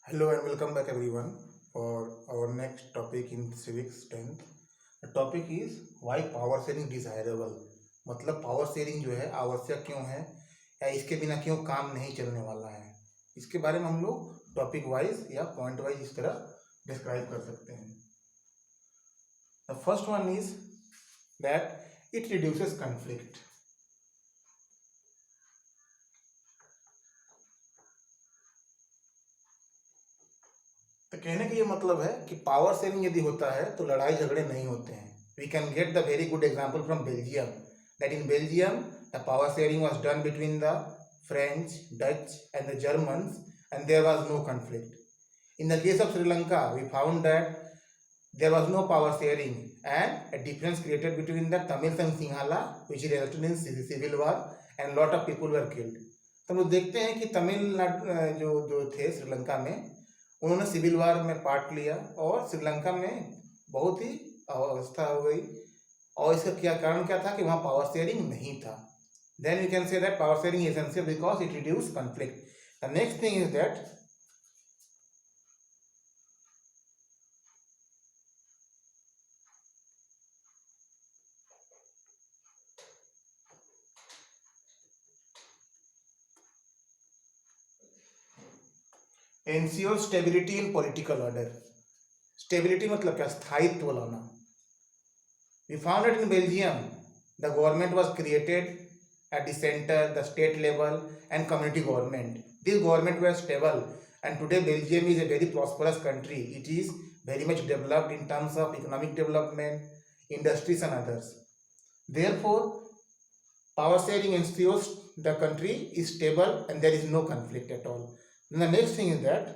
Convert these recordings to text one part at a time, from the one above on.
Hello and welcome back everyone for our next topic in civics 10th. The topic is why power sharing desirable. मतलब power sharing जो है आवश्यक क्यों है या इसके बिना क्यों काम नहीं चलने वाला है, इसके बारे में हम लोग टॉपिक वाइज या पॉइंट वाइज इस तरह डिस्क्राइब कर सकते हैं. The first one is that it reduces conflict. तो कहने का ये मतलब है कि पावर शेयरिंग यदि होता है तो लड़ाई झगड़े नहीं होते हैं. We can get the very good example from Belgium, that in Belgium the power sharing was done between the French, Dutch and the Germans and there was no conflict. In the case of Sri Lanka, we found that there was no power sharing and a difference created between the Tamils and Sinhala, which resulted in civil war and lot of people were killed. तो हम लोग देखते हैं कि तमिलनाडु जो जो थे श्रीलंका में, उन्होंने सिविल वार में पार्ट लिया और श्रीलंका में बहुत ही अवस्था हो गई. और इसका क्या कारण क्या था कि वहाँ पावर शेयरिंग नहीं था. Then we can say that power sharing is essential because it reduce conflict. The next thing is that ensure stability in political order. Stability मतलब क्या? स्थायित्व लाना. We found that in Belgium the government was created at the center, the state level and community government. This government were stable and today Belgium is a very prosperous country. It is very much developed in terms of economic development, industries and others. Therefore, power sharing ensures the country is stable and there is no conflict at all. Then the next thing is that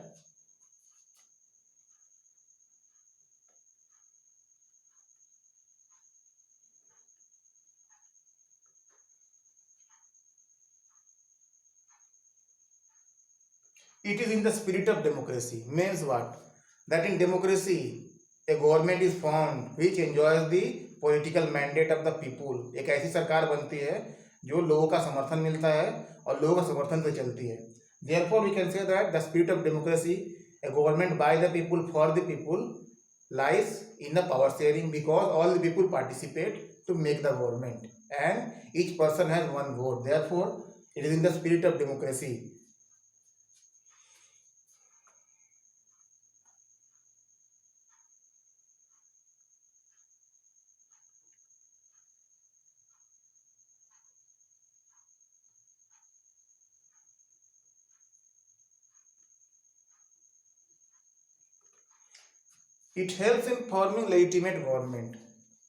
it is in the spirit of democracy. Means what? That in democracy a government is formed which enjoys the political mandate of the people. एक ऐसी सरकार बनती है जो लोगों का समर्थन मिलता है और लोगों का समर्थन से चलती है. Therefore we can say that the spirit of democracy, a government by the people for the people, lies in the power sharing because all the people participate to make the government and each person has one vote. Therefore it is in the spirit of democracy. It helps in forming legitimate government.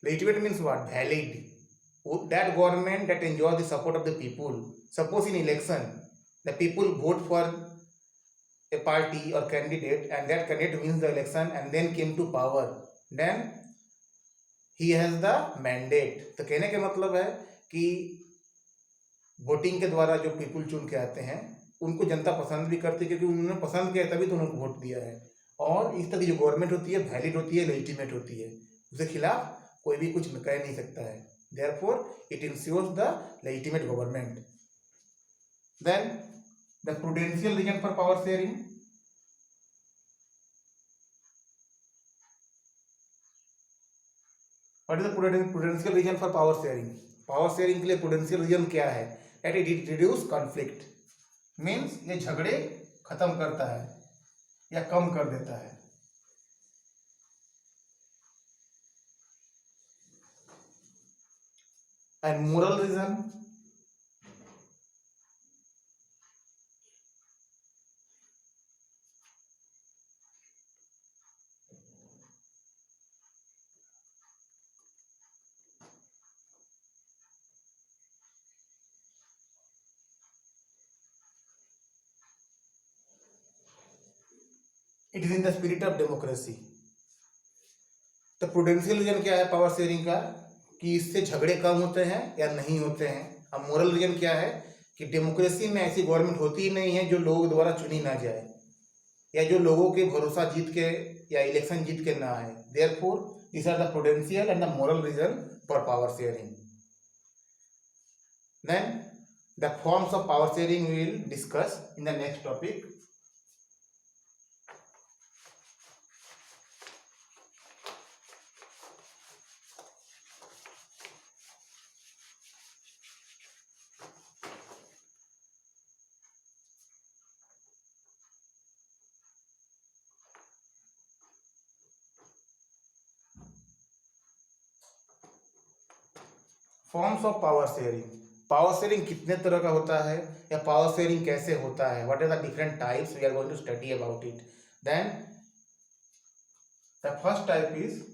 Legitimate means what? Valid. That government that enjoys the support of the people. Suppose in election, the people vote for a party or candidate and that candidate wins the election and then came to power. Then he has the mandate. तो कहने का मतलब है कि voting के द्वारा जो people चुन के आते हैं उनको जनता पसंद भी करती है क्योंकि उन्होंने पसंद किया तभी तो उनको वोट दिया है. और इस तरह की जो गवर्नमेंट होती है वैलिड होती है, लेजिटिमेट होती है, उसके खिलाफ कोई भी कुछ कह नहीं सकता है. Therefore it ensures the legitimate government. Then the prudential reason for power sharing. What is the prudential reason for power sharing? Power sharing के लिए प्रूडेंशियल रीजन क्या है? That it reduce conflict. Means ये झगड़े खत्म करता है या कम कर देता है. And moral reason. It is in the spirit of democracy. तो प्रूडेंशियल रीजन क्या है पावर शेयरिंग का? कि इससे झगड़े कम होते हैं या नहीं होते हैं. अब मोरल रीजन क्या है? कि डेमोक्रेसी में ऐसी गवर्नमेंट होती ही नहीं है जो लोगों द्वारा चुनी ना जाए या जो लोगों के भरोसा जीत के या इलेक्शन जीत के ना आए. Therefore this are the prudential and the moral reason for power sharing. Then the forms of power sharing we will discuss in the next topic. Forms of power sharing कितने तरह का होता है या पावर शेयरिंग कैसे होता है, what are the different types, we are going to study about it. Then the first type is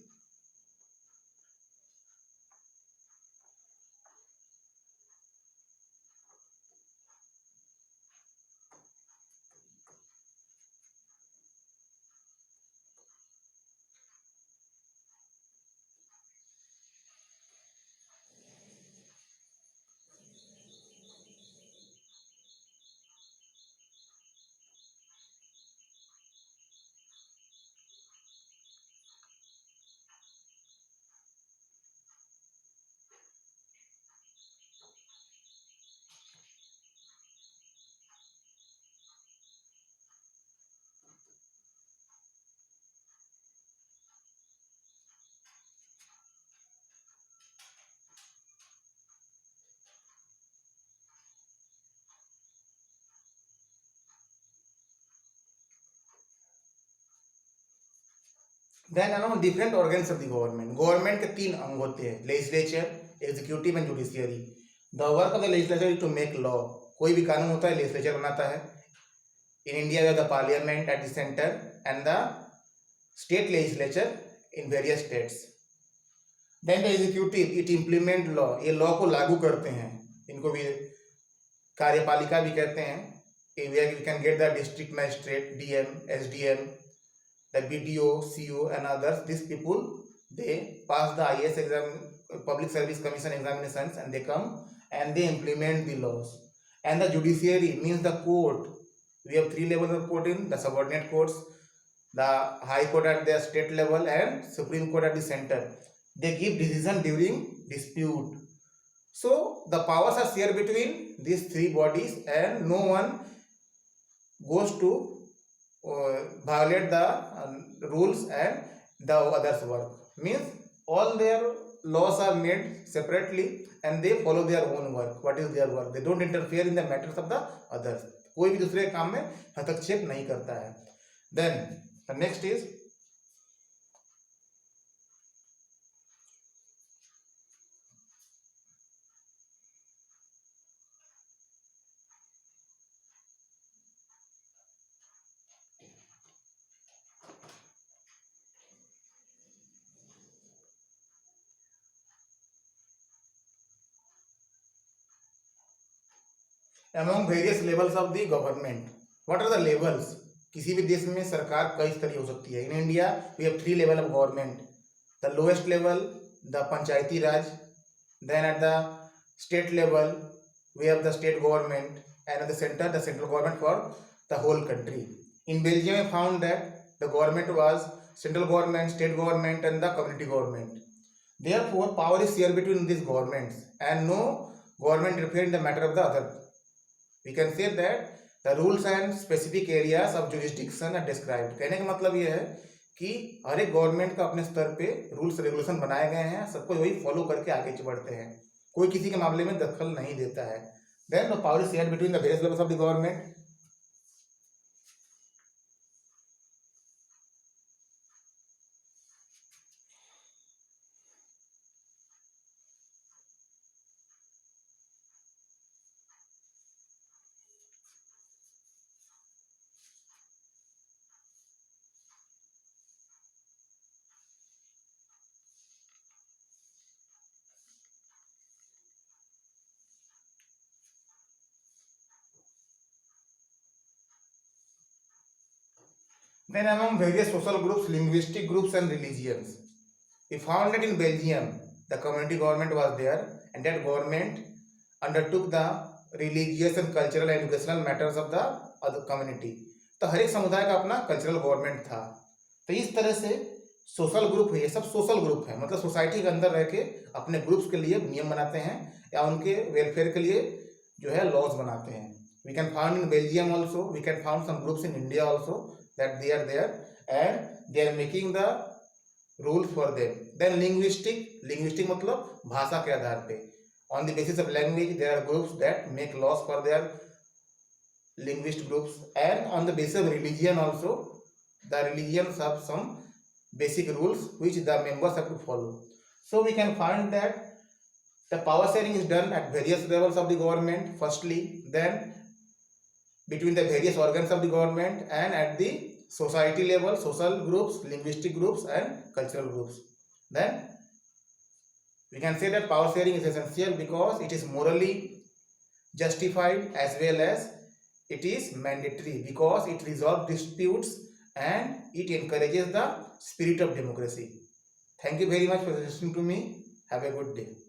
then around different organs of the government के तीन अंग होते हैं, legislature, executive and judiciary. The work of the legislature is to make law. कोई भी कानून होता है लेजिस्लेचर बनाता है. In India we have the parliament at the centre and the state legislature in various states. Then the executive it implement law. ये law को लागू करते हैं, इनको भी कार्यपालिका भी कहते हैं. We can get the district magistrate, DM, SDM, the BDO, CO and others. These people, they pass the IAS exam, Public Service Commission examinations, and they come and they implement the laws. And the judiciary means the court. We have three levels of court in the subordinate courts, the High Court at the state level and Supreme Court at the center. They give decision during dispute. So the powers are shared between these three bodies and no one goes to violate the rules and the others work. Means all their laws are made separately and they follow their own work. What is their work? They don't interfere in the matters of the others. कोई भी दूसरे काम में हस्तक्षेप नहीं करता है. Then the next is among various levels of the government. What are the levels? किसी भी देश में सरकार कई स्तरीय हो सकती है. In India we have three level of government. The lowest level the Panchayati Raj, then at the state level we have the state government and at the central government for the whole country. In Belgium we found that the government was central government, state government and the community government. Therefore, power is shared between these governments and no government interfere in the matter of the other. We can say that the rules and specific areas of jurisdiction are described. कहने का मतलब ये है कि हर एक government का अपने स्तर पे रूल्स रेगुलेशन बनाए गए हैं, सबको वही फॉलो करके आगे बढ़ते हैं, कोई किसी के मामले में दखल नहीं देता है. Then the power is shared between the various levels of the government. Then among various social groups, linguistic groups and religions, we found that in Belgium, the community government was there and that government undertook the religious and cultural and educational matters of the other community. तो हर एक समुदाय का अपना cultural government था. तो इस तरह से सोशल ग्रुप है, ये सब सोशल ग्रुप है, मतलब सोसाइटी के अंदर रह के अपने ग्रुप्स के लिए नियम बनाते हैं या उनके वेलफेयर के लिए जो है लॉज बनाते हैं. We can found in Belgium also, we can found some groups in India also that they are there and they are making the rules for them. Then linguistic मतलब भाषा के आधार पे, on the basis of language there are groups that make laws for their linguist groups. And on the basis of religion also, the religions have some basic rules which the members have to follow. So we can find that The power sharing is done at various levels of the government firstly, then between the various organs of the government, and at the society level, social groups, linguistic groups and cultural groups. Then we can say that power sharing is essential because it is morally justified as well as it is mandatory because it resolves disputes and it encourages the spirit of democracy. Thank you very much for listening to me. Have a good day.